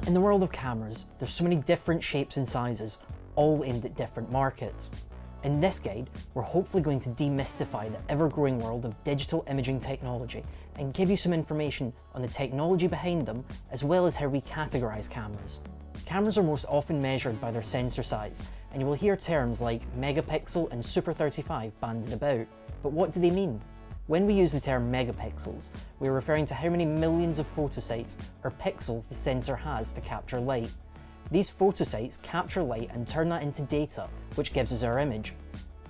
In the world of cameras, there's so many different shapes and sizes, all aimed at different markets. In this guide, we're hopefully going to demystify the ever-growing world of digital imaging technology and give you some information on the technology behind them, as well as how we categorize cameras. Cameras are most often measured by their sensor size, and you will hear terms like megapixel and super 35 bandied about. But what do they mean? When we use the term megapixels, we are referring to how many millions of photosites or pixels the sensor has to capture light. These photosites capture light and turn that into data, which gives us our image.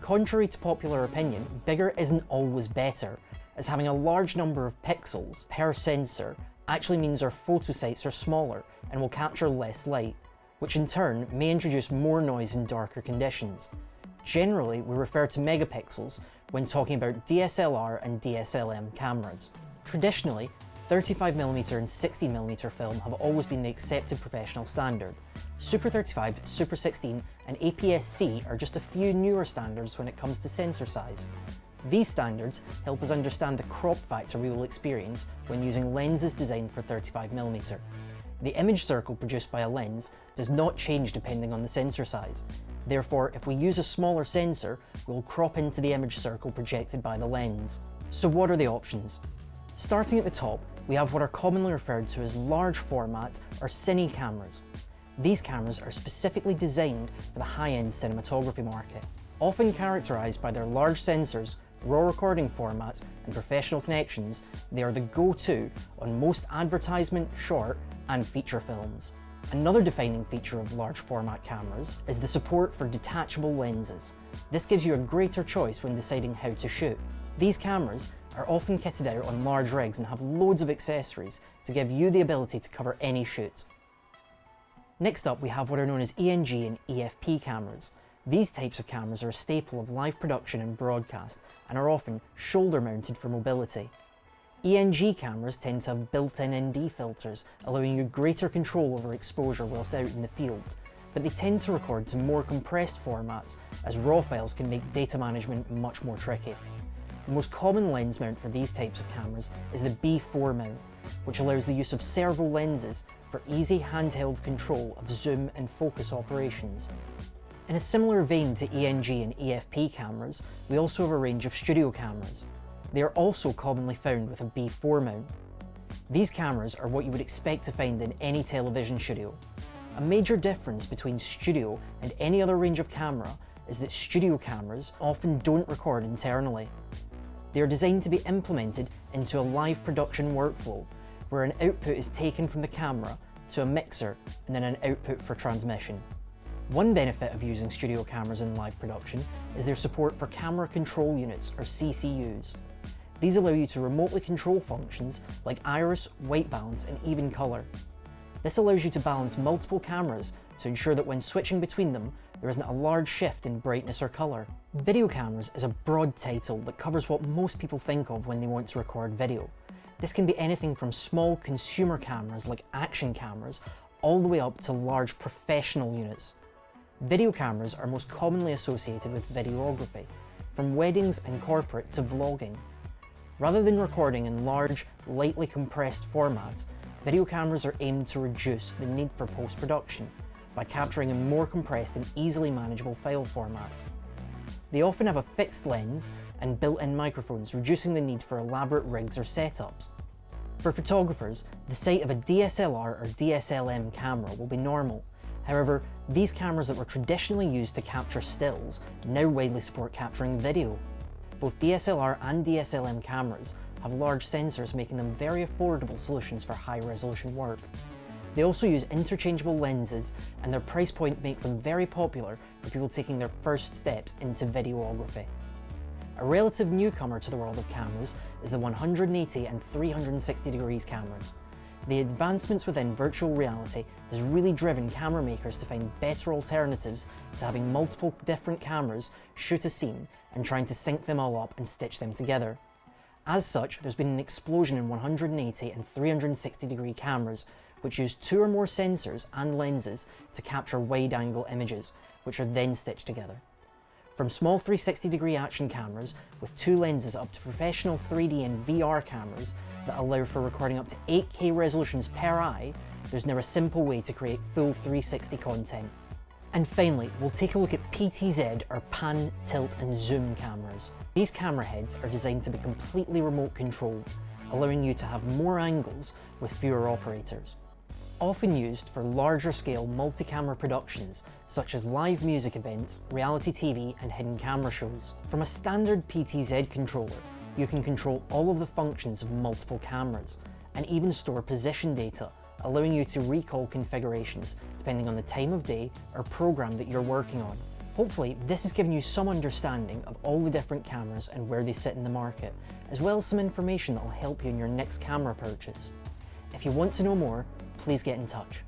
Contrary to popular opinion, bigger isn't always better, as having a large number of pixels per sensor actually means our photosites are smaller and will capture less light, which in turn may introduce more noise in darker conditions. Generally, we refer to megapixels when talking about DSLR and DSLM cameras. Traditionally, 35mm and 60mm film have always been the accepted professional standard. Super 35, Super 16 and APS-C are just a few newer standards when it comes to sensor size. These standards help us understand the crop factor we will experience when using lenses designed for 35mm. The image circle produced by a lens does not change depending on the sensor size. Therefore, if we use a smaller sensor, we'll crop into the image circle projected by the lens. So what are the options? Starting at the top, we have what are commonly referred to as large format or cine cameras. These cameras are specifically designed for the high-end cinematography market. Often characterized by their large sensors, raw recording formats, and professional connections, they are the go-to on most advertisement, short, and feature films. Another defining feature of large format cameras is the support for detachable lenses. This gives you a greater choice when deciding how to shoot. These cameras are often kitted out on large rigs and have loads of accessories to give you the ability to cover any shoot. Next up, we have what are known as ENG and EFP cameras. These types of cameras are a staple of live production and broadcast and are often shoulder mounted for mobility. ENG cameras tend to have built-in ND filters, allowing you greater control over exposure whilst out in the field, but they tend to record to more compressed formats, as raw files can make data management much more tricky. The most common lens mount for these types of cameras is the B4 mount, which allows the use of servo lenses for easy handheld control of zoom and focus operations. In a similar vein to ENG and EFP cameras, we also have a range of studio cameras. They are also commonly found with a B4 mount. These cameras are what you would expect to find in any television studio. A major difference between studio and any other range of camera is that studio cameras often don't record internally. They are designed to be implemented into a live production workflow, where an output is taken from the camera to a mixer and then an output for transmission. One benefit of using studio cameras in live production is their support for camera control units, or CCUs. These allow you to remotely control functions like iris, white balance, and even color. This allows you to balance multiple cameras to ensure that when switching between them, there isn't a large shift in brightness or color. Video cameras is a broad title that covers what most people think of when they want to record video. This can be anything from small consumer cameras like action cameras, all the way up to large professional units. Video cameras are most commonly associated with videography, from weddings and corporate to vlogging. Rather than recording in large, lightly compressed formats, video cameras are aimed to reduce the need for post-production by capturing in more compressed and easily manageable file formats. They often have a fixed lens and built-in microphones, reducing the need for elaborate rigs or setups. For photographers, the sight of a DSLR or DSLM camera will be normal. However, these cameras that were traditionally used to capture stills now widely support capturing video. Both DSLR and DSLM cameras have large sensors, making them very affordable solutions for high-resolution work. They also use interchangeable lenses, and their price point makes them very popular for people taking their first steps into videography. A relative newcomer to the world of cameras is the 180 and 360 degrees cameras. The advancements within virtual reality has really driven camera makers to find better alternatives to having multiple different cameras shoot a scene and trying to sync them all up and stitch them together. As such, there's been an explosion in 180 and 360 degree cameras, which use 2 or more sensors and lenses to capture wide-angle images, which are then stitched together. From small 360-degree action cameras with 2 lenses up to professional 3D and VR cameras that allow for recording up to 8K resolutions per eye, there's now a simple way to create full 360 content. And finally, we'll take a look at PTZ, or pan, tilt and zoom cameras. These camera heads are designed to be completely remote controlled, allowing you to have more angles with fewer operators. Often used for larger scale multi-camera productions such as live music events, reality TV and hidden camera shows. From a standard PTZ controller, you can control all of the functions of multiple cameras and even store position data, allowing you to recall configurations depending on the time of day or program that you're working on. Hopefully this has given you some understanding of all the different cameras and where they sit in the market, as well as some information that will help you in your next camera purchase. If you want to know more, please get in touch.